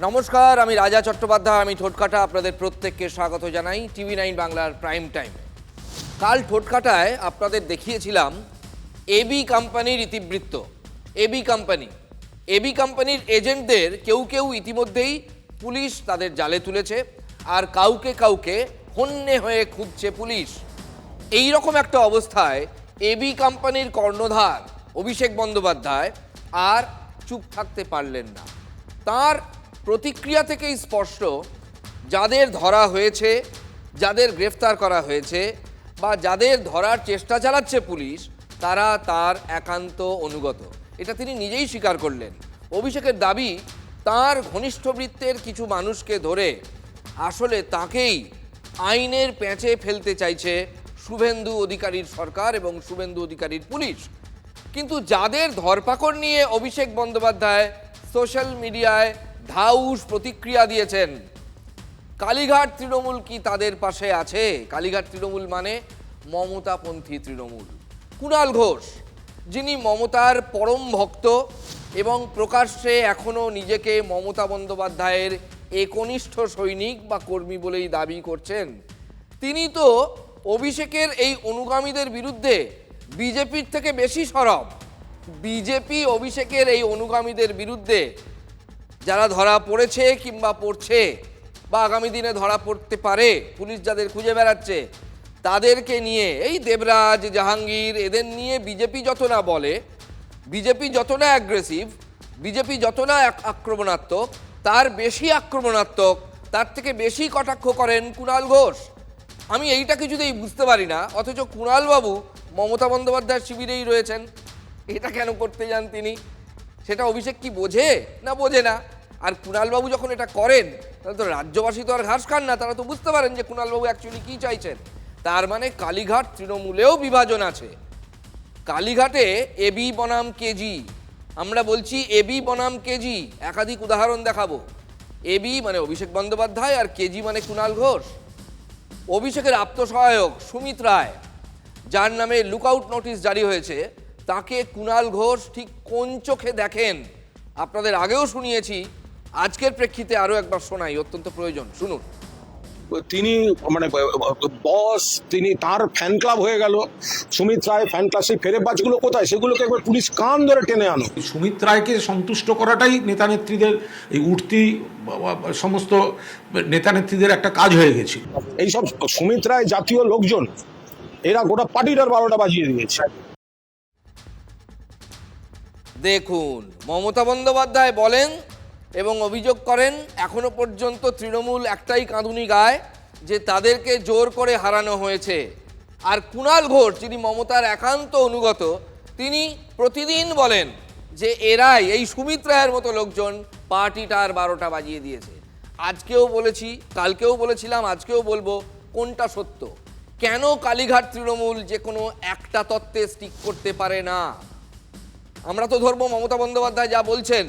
নমস্কার, আমি রাজা চট্টোপাধ্যায়, আমি ঠোঁটকাটা আপনাদের প্রত্যেককে স্বাগত জানাই TV9 বাংলার প্রাইম টাইমে। কাল ঠোঁটকাটায় আপনাদের দেখিয়েছিলাম এবি কোম্পানির ইতিবৃত্ত। এবি কোম্পানির এজেন্টদের কেউ কেউ ইতিমধ্যেই পুলিশ তাদের জালে তুলেছে, আর কাউকে কাউকে হন্যে হয়ে খুঁজছে পুলিশ। এই রকম একটা অবস্থায় এবি কোম্পানির কর্ণধার অভিষেক বন্দ্যোপাধ্যায় আর চুপ থাকতে পারলেন না। তার প্রতিক্রিয়া থেকেই স্পষ্ট, যাদের ধরা হয়েছে, যাদের গ্রেফতার করা হয়েছে বা যাদের ধরার চেষ্টা চালাচ্ছে পুলিশ, তারা তার একান্ত অনুগত। এটা তিনি নিজেই স্বীকার করলেন। অভিষেকের দাবি, তার ঘনিষ্ঠ বৃত্তের কিছু মানুষকে ধরে আসলে তাকেই আইনের প্যাঁচে ফেলতে চাইছে শুভেন্দু অধিকারীর সরকার এবং শুভেন্দু অধিকারীর পুলিশ। কিন্তু যাদের ধরপাকড় নিয়ে অভিষেক বন্দ্যোপাধ্যায় সোশ্যাল মিডিয়ায় ধাউস প্রতিক্রিয়া দিয়েছেন, কালীঘাট তৃণমূল কি তাদের পাশে আছে? কালীঘাট তৃণমূল মানে মমতাপন্থী তৃণমূল। কুণাল ঘোষ, যিনি মমতার পরম ভক্ত এবং প্রকাশ্যে এখনও নিজেকে মমতা বন্দ্যোপাধ্যায়ের একনিষ্ঠ সৈনিক বা কর্মী বলেই দাবি করছেন, তিনি তো অভিষেকের এই অনুগামীদের বিরুদ্ধে বিজেপির থেকে বেশি সরব। বিজেপি অভিষেকের এই অনুগামীদের বিরুদ্ধে, যারা ধরা পড়েছে কিংবা পড়ছে বা আগামী দিনে ধরা পড়তে পারে, পুলিশ যাদের খুঁজে বেড়াচ্ছে, তাদেরকে নিয়ে, এই দেবরাজ, জাহাঙ্গীর, এদের নিয়ে বিজেপি যত না বলে, বিজেপি যত না অ্যাগ্রেসিভ, বিজেপি যত না আক্রমণাত্মক, তার বেশি আক্রমণাত্মক, তার থেকে বেশি কটাক্ষ করেন কুণাল ঘোষ। আমি এইটা কিছুতেই বুঝতে পারি না, অথচ কুণালবাবু মমতা বন্দ্যোপাধ্যায়ের শিবিরেই রয়েছেন। এটা কেন করতে যান তিনি? সেটা অভিষেক কি বোঝে? না বোঝে না। আর কুণালবাবু যখন এটা করেন, তাহলে তো রাজ্যবাসী তো আর ঘাস খান না, তারা তো বুঝতে পারেন যে কুণালবাবু অ্যাকচুয়ালি কী চাইছেন। তার মানে কালীঘাট তৃণমূলেও বিভাজন আছে। কালীঘাটে এবি বনাম কেজি, আমরা বলছি এবি বনাম কেজি, একাধিক উদাহরণ দেখাবো। এবি মানে অভিষেক বন্দ্যোপাধ্যায় আর কেজি মানে কুণাল ঘোষ। অভিষেকের আত্মসহায়ক সুমিত রায়, যার নামে লুকআউট নোটিশ জারি হয়েছে, তাকে কুণাল ঘোষ ঠিক কোন চোখে দেখেন আপনাদের আগেও শুনিয়েছি, আজকের প্রেক্ষিতে আরও একবার শোনাই, অত্যন্ত প্রয়োজন, শুনুন। তিনি মানে বস, তিনি তার ফ্যান ক্লাব হয়ে গেল। সুমিত রায় ফ্যান ক্লাব, সেই ফেরেবাজগুলো কোথায়? সেগুলোকে একবার পুলিশ কান ধরে টেনে আনো। সুমিত রায়কে সন্তুষ্ট করাটাই নেতা নেত্রীদের, এই উঠতি সমস্ত নেতা নেত্রীদের একটা কাজ হয়ে গেছে। এইসব সুমিত রায় জাতীয় লোকজন, এরা গোটা পার্টিটার 12টা বাজিয়ে দিয়েছে। দেখুন, মমতা বন্দ্যোপাধ্যায় বলেন এবং অভিযোগ করেন, এখনো পর্যন্ত তৃণমূল একটাই কাঁদুনি গায় যে তাদেরকে জোর করে হারানো হয়েছে। আর কুণাল ঘোষ, যিনি মমতার একান্ত অনুগত, তিনি প্রতিদিন বলেন যে এরাই, এই সুমিত রায়ের মতো লোকজন পার্টিটার 12টা বাজিয়ে দিয়েছে। আজকেও বলেছি, কালকেও বলেছিলাম, আজকেও বলবো, কোনটা সত্য? কেন কালীঘাট তৃণমূল যে কোনো একটা তত্ত্বে স্টিক করতে পারে না? আমরা তো ধরবো মমতা বন্দ্যোপাধ্যায় যা বলছেন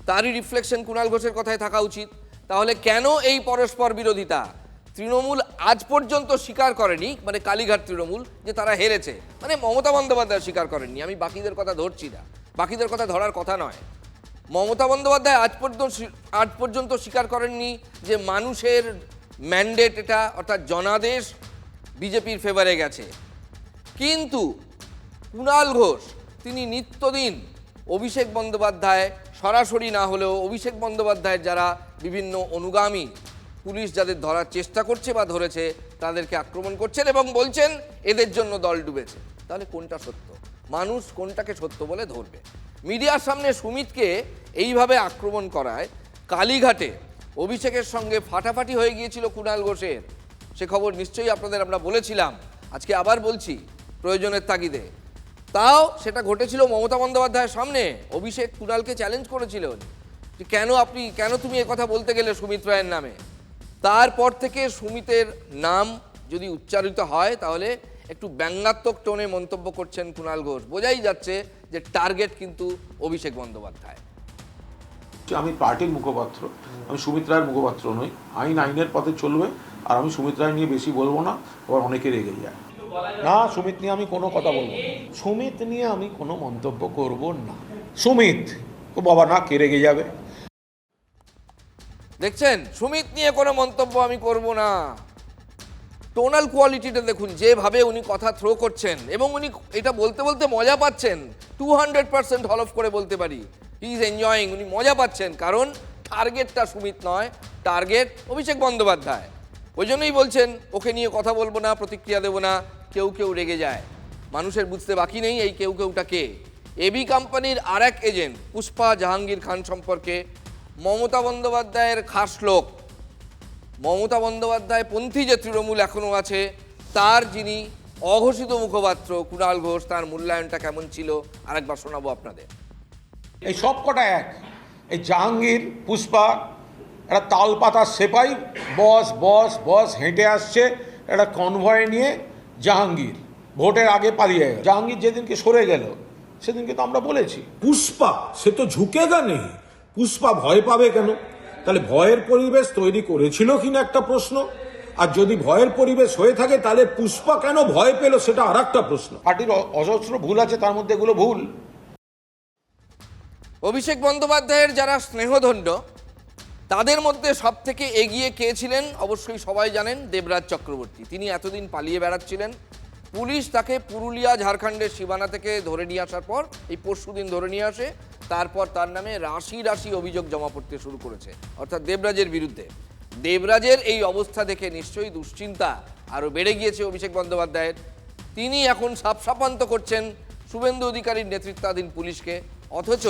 তারই রিফ্লেকশন কুণাল ঘোষের কথায় থাকা উচিত। তাহলে কেন এই পরস্পর বিরোধিতা? তৃণমূল আজ পর্যন্ত স্বীকার করেনি, মানে কালীঘাট তৃণমূল, যে তারা হেরেছে। মানে মমতা বন্দ্যোপাধ্যায় স্বীকার করেননি, আমি বাকিদের কথা ধরছি না, বাকিদের কথা ধরার কথা নয়। মমতা বন্দ্যোপাধ্যায় আজ পর্যন্ত স্বীকার করেননি যে মানুষের ম্যান্ডেট এটা, অর্থাৎ জনাদেশ বিজেপির ফেভারে গেছে। কিন্তু কুণাল ঘোষ, তিনি নিত্যদিন অভিষেক বন্দ্যোপাধ্যায়, সরাসরি না হলেও অভিষেক বন্দ্যোপাধ্যায়ের যারা বিভিন্ন অনুগামী, পুলিশ যাদের ধরার চেষ্টা করছে বা ধরেছে, তাদেরকে আক্রমণ করছেন এবং বলছেন এদের জন্য দল ডুবেছে। তাহলে কোনটা সত্য? মানুষ কোনটাকে সত্য বলে ধরবে? মিডিয়ার সামনে সুমিতকে এইভাবে আক্রমণ করায় কালীঘাটে অভিষেকের সঙ্গে ফাটাফাটি হয়ে গিয়েছিল কুণাল ঘোষের, সে খবর নিশ্চয়ই আপনাদের আমরা বলেছিলাম, আজকে আবার বলছি প্রয়োজনের তাগিদে। তাও সেটা ঘটেছিল মমতা বন্দ্যোপাধ্যায়ের সামনে। অভিষেক কুণালকে চ্যালেঞ্জ করেছিল যে কেন তুমি কথা বলতে গেলে সুমিত রায়ের নামে। তারপর থেকে সুমিতের নাম যদি উচ্চারিত হয় তাহলে একটু ব্যঙ্গাত্মক টোনে মন্তব্য করছেন কুণাল ঘোষ। বোঝাই যাচ্ছে যে টার্গেট কিন্তু অভিষেক বন্দ্যোপাধ্যায়। আমি পার্টির মুখপাত্র, আমি সুমিত রায়ের মুখপাত্র নই। আইনের পথে চলবে, আর আমি সুমিত রায় নিয়ে বেশি বলবো না, আবার অনেকে রেগে যায়। না, সুমিত নিয়ে আমি কোনো কথা বলবো না, সুমিত নিয়ে আমি কোনো মন্তব্য করব না। সুমিত, ও বাবা না, কে রেগে যাবে? দেখছেন, সুমিত নিয়ে কোনো মন্তব্য আমি করব না। টোনাল কোয়ালিটিটা দেখুন, যেভাবে উনি কথা থ্রো করছেন এবং উনি এটা বলতে বলতে মজা পাচ্ছেন, 200% হলফ করে বলতে পারি হি ইজ এনজয়িং। উনি মজা পাচ্ছেন, কারণ টার্গেটটা সুমিত নয়, টার্গেট অভিষেক বন্দ্যোপাধ্যায়। ওই জন্যই বলছেন ওকে নিয়ে কথা বলবো না, প্রতিক্রিয়া দেবো না। কেউ কেউ রেগে যায়, মানুষের বুঝতে বাকি নেই এই কেউ কেউটা কে। এবি কোম্পানির আর এক এজেন্ট পুষ্পা জাহাঙ্গীর খান সম্পর্কে মমতা বন্দ্যোপাধ্যায়ের খাস লোক, মমতা বন্দ্যোপাধ্যায় পন্থী যে তৃণমূল এখনও আছে, তার যিনি অঘোষিত মুখপাত্র কুণাল ঘোষ, তার মূল্যায়নটা কেমন ছিল আরেকবার শোনাবো আপনাদের। এই সব কটা এক। এই জাহাঙ্গীর পুষ্পা একটা তালপাতার সেপাই, বস বস বস হেঁটে আসছে একটা কনভয় নিয়ে। জাহাঙ্গীর ভোটের আগে পালিয়ে গেল। জাহাঙ্গীর যেদিনকে সরে গেল সেদিনকে তো আমরা বলেছি পুষ্পা সে তো ঝুঁকেগা নেই, পুষ্পা ভয় পাবে কেন? তাহলে ভয়ের পরিবেশ তৈরি করেছিল কিনা একটা প্রশ্ন, আর যদি ভয়ের পরিবেশ হয়ে থাকে তাহলে পুষ্পা কেন ভয় পেল সেটা আর একটা প্রশ্ন। পার্টির অজস্র ভুল আছে, তার মধ্যে এগুলো ভুল। অভিষেক বন্দ্যোপাধ্যায়ের যারা স্নেহধন্য, তাদের মধ্যে সব থেকে এগিয়ে কে ছিলেন অবশ্যই সবাই জানেন, দেবরাজ চক্রবর্তী। তিনি এতদিন পালিয়ে বেড়াচ্ছিলেন, পুলিশ তাকে পুরুলিয়া ঝাড়খণ্ডের সীমানা থেকে ধরে নিয়ে আসার পর, এই পরশুদিন ধরে নিয়ে আসে, তারপর তার নামে রাশি রাশি অভিযোগ জমা পড়তে শুরু করেছে, অর্থাৎ দেবরাজের বিরুদ্ধে। দেবরাজের এই অবস্থা দেখে নিশ্চয়ই দুশ্চিন্তা আরও বেড়ে গিয়েছে অভিষেক বন্দ্যোপাধ্যায়ের। তিনি এখন সাপসাপান্ত করছেন শুভেন্দু অধিকারীর নেতৃত্বাধীন পুলিশকে, অথচ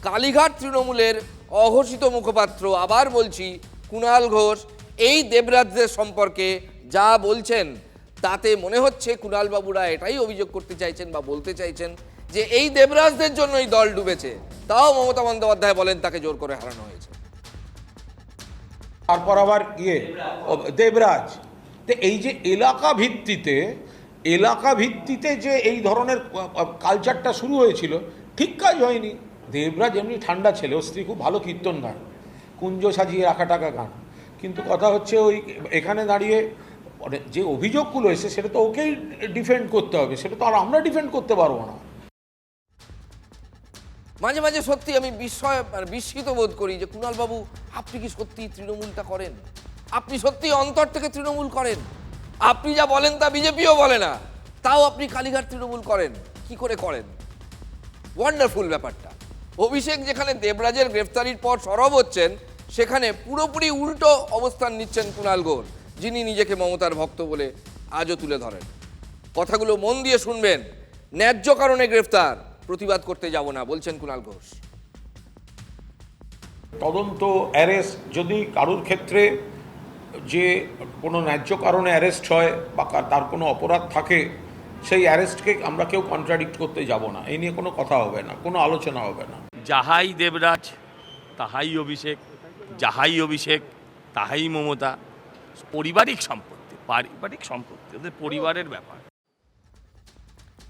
কালীঘাট তৃণমূলের অঘোষিত মুখপাত্র, আবার বলছি কুণাল ঘোষ, এই দেবরাজদের সম্পর্কে যা বলছেন তাতে মনে হচ্ছে কুণালবাবুরা এটাই অভিযোগ করতে চাইছেন বা বলতে চাইছেন যে এই দেবরাজদের জন্যই দল ডুবেছে। তাও মমতা বন্দ্যোপাধ্যায় বলেন তাকে জোর করে হারানো হয়েছে। তারপর আবার দেবরাজ। তো এই যে এলাকা ভিত্তিতে যে এই ধরনের কালচারটা শুরু হয়েছিল, ঠিক কাজ হয়নি। দেবরাজ এমনি ঠান্ডা ছেলে, ওর স্ত্রী খুব ভালো কীর্তন গান, কুঞ্জ সাজিয়ে রাখা টাকা গান। কিন্তু কথা হচ্ছে ওই এখানে দাঁড়িয়ে যে অভিযোগগুলো এসে সেটা তো ওকেই ডিফেন্ড করতে হবে, সেটা তো আর আমরা ডিফেন্ড করতে পারবো না। মাঝে মাঝে সত্যি আমি বিস্মিত বোধ করি যে কুণালবাবু, আপনি কি সত্যি তৃণমূলটা করেন? আপনি সত্যি অন্তর থেকে তৃণমূল করেন? আপনি যা বলেন তা বিজেপিও বলে না, তাও আপনি কালীঘাট তৃণমূল করেন, কি করে করেন? ওয়ান্ডারফুল ব্যাপারটা। অভিষেক যেখানে দেবরাজের গ্রেফতারির পর সরব হচ্ছেন, সেখানে পুরোপুরি উল্টো অবস্থান নিচ্ছেন কুণাল ঘোষ, যিনি নিজেকে মমতার ভক্ত বলে আজও তুলে ধরেন। কথাগুলো মন দিয়ে শুনবেন। ন্যায্য কারণে গ্রেফতার, প্রতিবাদ করতে যাব না, বলছেন কুণাল ঘোষ। তদন্ত অ্যারেস্ট যদি কারোর ক্ষেত্রে যে কোনো ন্যায্য কারণে অ্যারেস্ট হয় বা তার কোনো অপরাধ থাকে, সেই অ্যারেস্টকে আমরা কেউ কন্ট্রাডিক্ট করতে যাব না। এই নিয়ে কোনো কথা হবে না, কোনো আলোচনা হবে না। যাহাই দেবরাজ তাহাই অভিষেক, যাহাই অভিষেক তাহাই মমতা। পারিবারিক সম্পত্তি ওদের পরিবারের ব্যাপার।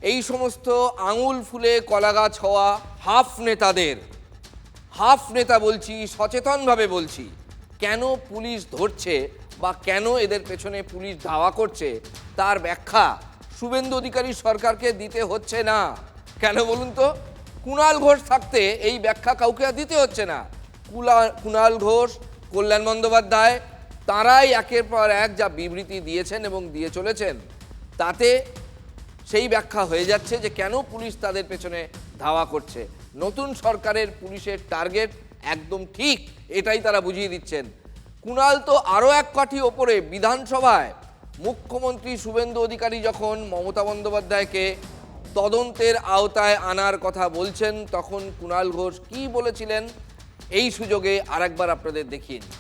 এই সমস্ত আঙুল ফুলে কলাগাছ হওয়া হাফ নেতাদের, হাফ নেতা বলছি, সচেতনভাবে বলছি, কেন পুলিশ ধরছে বা কেন এদের পেছনে পুলিশ ধাওয়া করছে, তার ব্যাখ্যা শুভেন্দু অধিকারী সরকারকে দিতে হচ্ছে না। কেন বলুন তো? কুণাল ঘোষ থাকতে এই ব্যাখ্যা কাউকে আর দিতে হচ্ছে না। কুণাল ঘোষ, কল্যাণ বন্দ্যোপাধ্যায়, তারাই একের পর এক যা বিবৃতি দিয়েছেন এবং দিয়ে চলেছেন, তাতে সেই ব্যাখ্যা হয়ে যাচ্ছে যে কেন পুলিশ তাদের পেছনে ধাওয়া করছে। নতুন সরকারের পুলিশের টার্গেট একদম ঠিক, এটাই তারা বুঝিয়ে দিচ্ছেন। কুণাল তো আরও এক কাঠি ওপরে। বিধানসভায় মুখ্যমন্ত্রী শুভেন্দু অধিকারী যখন মমতা বন্দ্যোপাধ্যায়কে তদন্তের আওতায় আনার কথা বলছেন, তখন কুণাল ঘোষ কি বলেছিলেন, এই সুযোগে আরেকবার আপনাদের দেখিয়ে নিই।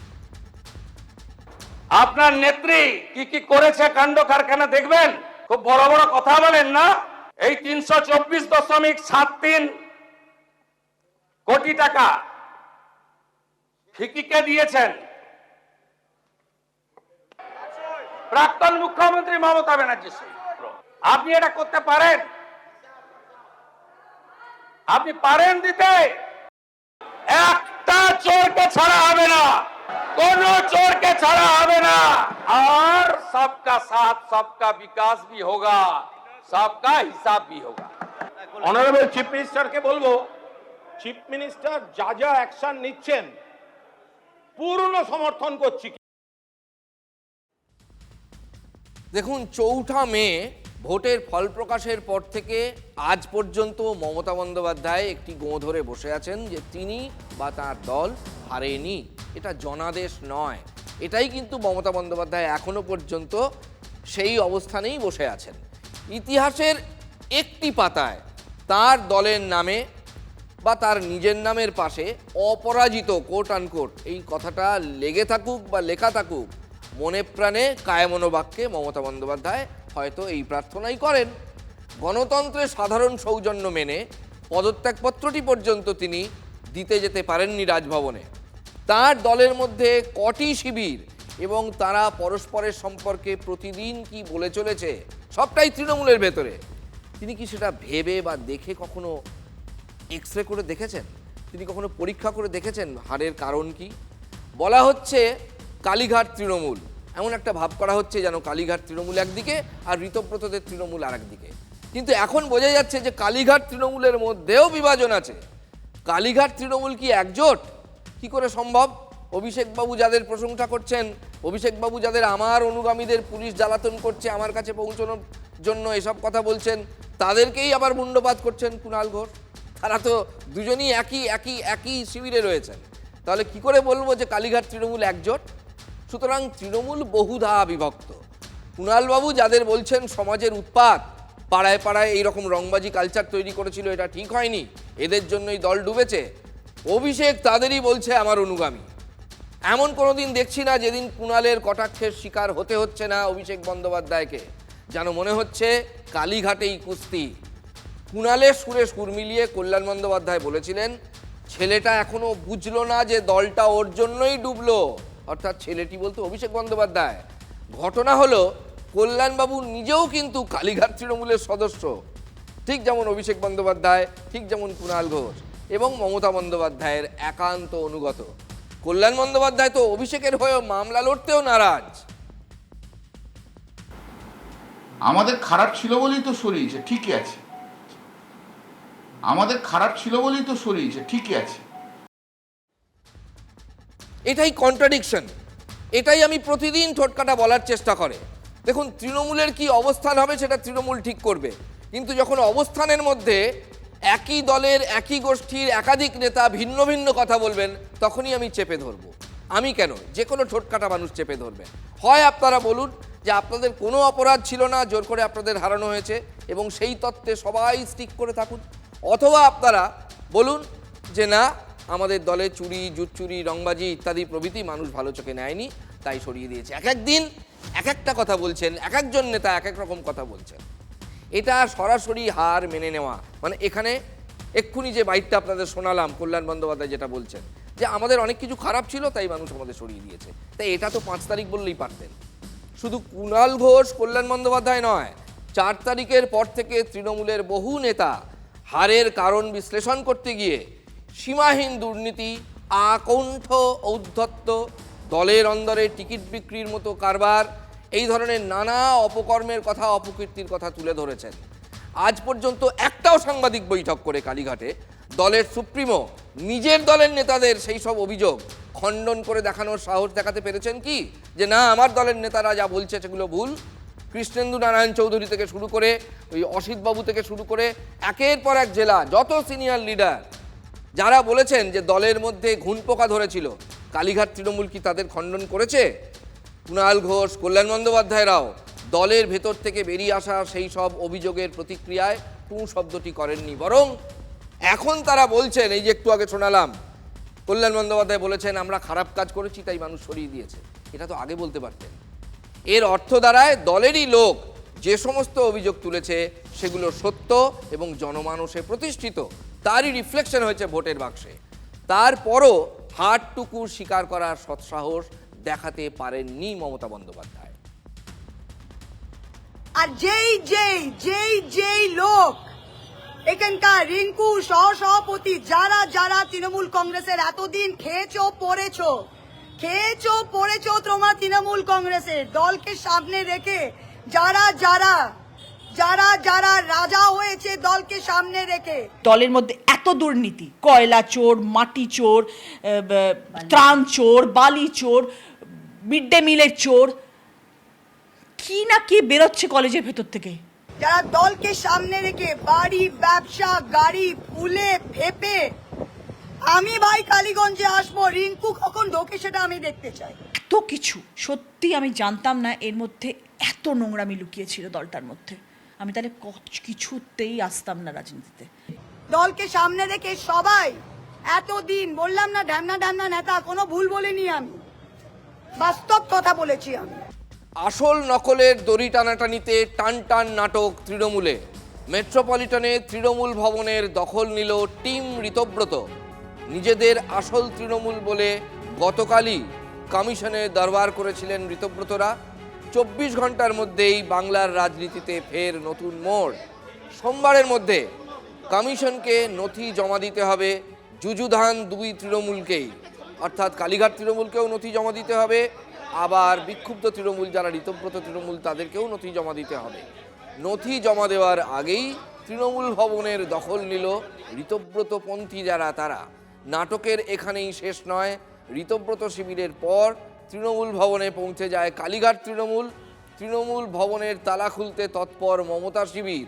আপনার নেত্রী কি কি করেছে কাণ্ড কারখানা দেখবেন। খুব বড় বড় কথা বলেন না। এই 324.73 কোটি টাকা ফিকিকে দিয়েছেন প্রাক্তন মুখ্যমন্ত্রী মমতা ব্যানার্জি। আপনি এটা করতে পারেন? আপনি পারেন দিতে? একটা চোরকে ছাড়া হবে না, কোন चोर के छड़ा হবে না। और सबका साथ सबका विकास भी होगा, सबका हिसाब भी होगा। অনারেবল চিফ মিনিস্টারকে বলবো, চিফ মিনিস্টার যা যা অ্যাকশন নিচ্ছেন পূর্ণ সমর্থন করছি। দেখুন, 4 মে ভোটের ফল প্রকাশের পর থেকে আজ পর্যন্ত মমতা বন্দ্যোপাধ্যায় একটি গোঁ ধরে বসে আছেন যে তিনি বা তার দল হারেনি। এটা জনাদেশ নয়। এটাই কিন্তু মমতা বন্দ্যোপাধ্যায় এখনো পর্যন্ত সেই অবস্থানেই বসে আছেন। ইতিহাসের একটি পাতায় তার দলের নামে বা তার নিজের নামের পাশে অপরাজিত কোট আনকোট এই কথাটা লেগে থাকুক বা লেখা থাকুক, মনে প্রাণে কায়মনোবাক্যে মমতা বন্দ্যোপাধ্যায় হয়তো এই প্রার্থনাই করেন। গণতন্ত্রের সাধারণ সৌজন্য মেনে পদত্যাগপত্রটি পর্যন্ত তিনি দিতে যেতে পারেননি রাজভবনে। তার দলের মধ্যে কটি শিবির এবং তারা পরস্পরের সম্পর্কে প্রতিদিন কি বলে চলেছে সবটাই তৃণমূলের ভেতরে। তিনি কি সেটা ভেবে বা দেখে কখনো এক্সরে করে দেখেছেন? তিনি কখনো পরীক্ষা করে দেখেছেন হারের কারণ কি? বলা হচ্ছে কালীঘাট তৃণমূল, এমন একটা ভাব করা হচ্ছে যেন কালীঘাট তৃণমূল একদিকে আর ঋতব্রতদের তৃণমূল আর একদিকে। কিন্তু এখন বোঝা যাচ্ছে যে কালীঘাট তৃণমূলের মধ্যেও বিভাজন আছে। কালীঘাট তৃণমূল কি একজোট? কি করে সম্ভব? অভিষেকবাবু যাদের প্রশংসা করছেন, অভিষেকবাবু যাদের আমার অনুগামীদের পুলিশ জ্বালাতন করছে, আমার কাছে পৌঁছানোর জন্য এসব কথা বলছেন, তাদেরকেই আবার মুণ্ডপাত করছেন কুণাল ঘোষ। তারা তো দুজনই একই শিবিরে রয়েছেন। তাহলে কি করে বলবো যে কালীঘাট তৃণমূল একজোট? সুতরাং তৃণমূল বহুধা বিভক্ত। কুণালবাবু যাদের বলছেন সমাজের উৎপাত, পাড়ায় পাড়ায় এইরকম রংবাজি কালচার তৈরি করেছিল, এটা ঠিক হয়নি, এদের জন্যই দল ডুবেছে, অভিষেক তাদেরই বলছে আমার অনুগামী। এমন কোনো দিন দেখছি না যেদিন কুণালের কটাক্ষের শিকার হতে হচ্ছে না অভিষেক বন্দ্যোপাধ্যায়কে। যেন মনে হচ্ছে কালীঘাটেই কুস্তি। কুণালের সুরে সুর মিলিয়ে কল্যাণ বন্দ্যোপাধ্যায় বলেছিলেন ছেলেটা এখনো বুঝলো না যে দলটা ওর জন্যই ডুবলো, অর্থাৎ ছেলেটি বলতে অভিষেক বন্দ্যোপাধ্যায়। ঘটনা হলো কল্যাণবাবু নিজেও কিন্তু কালীঘাট তৃণমূলের সদস্য, ঠিক যেমন অভিষেক বন্দ্যোপাধ্যায়, ঠিক যেমন কুণাল ঘোষ এবং মমতা বন্দ্যোপাধ্যায়ের একান্ত অনুগত। কল্যাণ বন্দ্যোপাধ্যায় তো অভিষেকের হয়ে মামলা লড়তেও নারাজ। আমাদের খারাপ ছিল বলেই তো সরিয়েছে, ঠিকই আছে। আমাদের খারাপ ছিল বলেই তো সরিয়েছে, ঠিকই আছে। এটাই কন্ট্রাডিকশন, এটাই আমি প্রতিদিন ঠোটকাটা বলার চেষ্টা করে। দেখুন, তৃণমূলের কি অবস্থান হবে সেটা তৃণমূল ঠিক করবে, কিন্তু যখন অবস্থানের মধ্যে একই দলের একই গোষ্ঠীর একাধিক নেতা ভিন্ন ভিন্ন কথা বলবেন, তখনই আমি চেপে ধরব। আমি কেন, যে কোনো ঠোটকাটা মানুষ চেপে ধরবে। হয় আপনারা বলুন যে আপনাদের কোনো অপরাধ ছিল না, জোর করে আপনাদের হারানো হয়েছে এবং সেই তত্ত্বে সবাই স্টিক করে থাকুন, অথবা আপনারা বলুন যে না, আমাদের দলে চুরি, জুচ্চুরি, রংবাজি ইত্যাদি প্রভৃতি মানুষ ভালো চোখে নেয়নি, তাই সরিয়ে দিয়েছে। এক একদিন এক একটা কথা বলছেন, এক একজন নেতা এক এক রকম কথা বলছেন। এটা সরাসরি হার মেনে নেওয়া, মানে এখানে এক্ষুনি যে বাইটটা আপনাদের শোনালাম কল্যাণ বন্দ্যোপাধ্যায় যেটা বলছেন যে আমাদের অনেক কিছু খারাপ ছিল তাই মানুষ আমাদের সরিয়ে দিয়েছে, তাই এটা তো 5 তারিখ বললেই পারতেন। শুধু কুণাল ঘোষ, কল্যাণ বন্দ্যোপাধ্যায় নয়, 4 তারিখের পর থেকে তৃণমূলের বহু নেতা হারের কারণ বিশ্লেষণ করতে গিয়ে সীমাহীন দুর্নীতি, আকণ্ঠ ঔদ্ধত্য, দলের অন্দরে টিকিট বিক্রির মতো কারবার, এই ধরনের নানা অপকর্মের কথা, অপকীর্তির কথা তুলে ধরেছেন। আজ পর্যন্ত একটাও সাংবাদিক বৈঠক করে কালীঘাটে দলের সুপ্রিমো নিজের দলের নেতাদের সেই সব অভিযোগ খণ্ডন করে দেখানোর সাহস দেখাতে পেরেছেন কি যে না, আমার দলের নেতারা যা বলছে সেগুলো ভুল? কৃষ্ণেন্দু নারায়ণ চৌধুরী থেকে শুরু করে ওই অসিতবাবু থেকে শুরু করে একের পর এক জেলা যত সিনিয়র লিডার যারা বলেছেন যে দলের মধ্যে ঘুণপোকা ধরেছিল, কালীঘাট তৃণমূল কি তাদের খণ্ডন করেছে? কুণাল ঘোষ, কল্যাণ বন্দ্যোপাধ্যায়রাও দলের ভেতর থেকে বেরিয়ে আসা সেই সব অভিযোগের প্রতিক্রিয়ায় টু শব্দটি করেননি, বরং এখন তারা বলছেন, এই যে একটু আগে শোনালাম কল্যাণ বন্দ্যোপাধ্যায় বলেছেন আমরা খারাপ কাজ করেছি তাই মানুষ সরিয়ে দিয়েছে। এটা তো আগে বলতে পারতেন। এর অর্থ দাঁড়ায় দলেরই লোক যে সমস্ত অভিযোগ তুলেছে সেগুলো সত্য এবং জনমানসে প্রতিষ্ঠিত, তারই রিফ্লেকশন হয়েছে ভোটের বাক্সে। তারপরও হারটুকু স্বীকার করার সৎসাহস দেখাতে পারেননি মমতা বন্দ্যোপাধ্যায়। আর যেই লোক এখানকার রিঙ্কু সহসভাপতি যারা যারা তৃণমূল কংগ্রেসের এতদিন খেয়েছো পড়েছো তোমরা তৃণমূল কংগ্রেসের দলকে সামনে রেখে যারা যারা যারা রাজা হয়েছে দলকে সামনে রেখে, দলের মধ্যে এত দুর্নীতি, কয়লা চোর, মাটি চোর, ত্রাণ চোর, বালি চোর, মিড ডে মিলের চোর, কি না কি বেরোচ্ছে কলেজের ভেতর থেকে। যারা দলকে সামনে রেখে বাড়ি, ব্যবসা, গাড়ি, ফুলে ফেপে, আমি ভাই কালীগঞ্জে আসবো, রিঙ্কু কখন ঢোকে সেটা আমি দেখতে চাই। এত কিছু সত্যি আমি জানতাম না এর মধ্যে এত নোংরামি লুকিয়েছিল দলটার মধ্যে। আমি তাহলে কিছুতেই আসতাম না রাজনীতিতে। দলকে সামনে রেখে সবাই এতদিন বললাম না ঢ্যামনা ঢ্যামনা নেতা, কোনো ভুল বলিনি আমি, বাস্তব কথা বলেছি আমি। আসল নকলের দড়ি টানাটানিতে টান টান নাটক তৃণমূলে। মেট্রোপলিটনে তৃণমূল ভবনের দখল নিল টিম ঋতব্রত। নিজেদের আসল তৃণমূল বলে গতকালই কমিশনে দরবার করেছিলেন ঋতব্রতরা। 24 ঘন্টার মধ্যেই বাংলার রাজনীতিতে ফের নতুন মোড়। সোমবারের মধ্যে কমিশনকে নথি জমা দিতে হবে যুযুধান 2 তৃণমূলকেই, অর্থাৎ কালীঘাট তৃণমূলকেও নথি জমা দিতে হবে, আবার বিক্ষুব্ধ তৃণমূল যারা ঋতব্রত তৃণমূল তাদেরকেও নথি জমা দিতে হবে। নথি জমা দেওয়ার আগেই তৃণমূল ভবনের দখল নিল ঋতব্রতপন্থী যারা তারা। নাটকের এখানেই শেষ নয়। ঋতব্রত শিবিরের পর তৃণমূল ভবনে পৌঁছে যায় কালীঘাট তৃণমূল। তৃণমূল ভবনের তালা খুলতে তৎপর মমতা শিবির।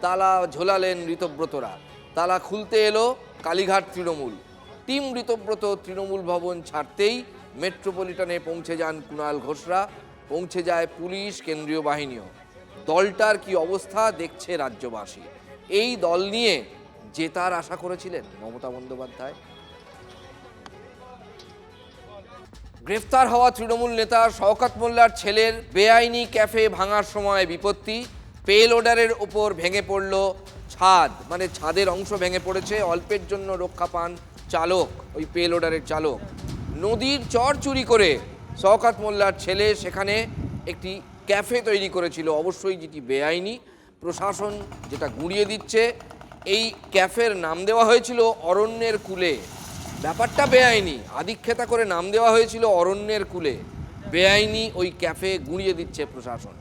তালা ঝোলালেন ঋতব্রতরা। তালা খুলতে এলো কালীঘাট তৃণমূল। টিম ঋতব্রত তৃণমূল ভবন ছাড়তেই মেট্রোপলিটনে পৌঁছে যান কুণাল ঘোষরা, পৌঁছে যায় পুলিশ, কেন্দ্রীয় বাহিনীও। দলটার কি অবস্থা দেখছে রাজ্যবাসী। এই দল নিয়ে জেতার আশা করেছিলেন মমতা বন্দ্যোপাধ্যায়। গ্রেফতার হওয়া তৃণমূল নেতা শওকত মোল্লার ছেলের বেআইনি ক্যাফে ভাঙার সময় বিপত্তি। পেল অর্ডারের ওপর ভেঙে পড়ল ছাদ, মানে ছাদের অংশ ভেঙে পড়েছে। অল্পের জন্য রক্ষা পান চালক, ওই পেল অর্ডারের চালক। নদীর চর চুরি করে শওকত মোল্লার ছেলে সেখানে একটি ক্যাফে তৈরি করেছিল, অবশ্যই যেটি বেআইনি। প্রশাসন যেটা গুঁড়িয়ে দিচ্ছে, এই ক্যাফের নাম দেওয়া হয়েছিল অরণ্যের কূলে। ব্যাপারটা বেআইনি, আদিক্ষেতা করে নাম দেওয়া হয়েছিল অরণ্যের কূলে। বেআইনি ওই ক্যাফে গুঁড়িয়ে দিচ্ছে প্রশাসন।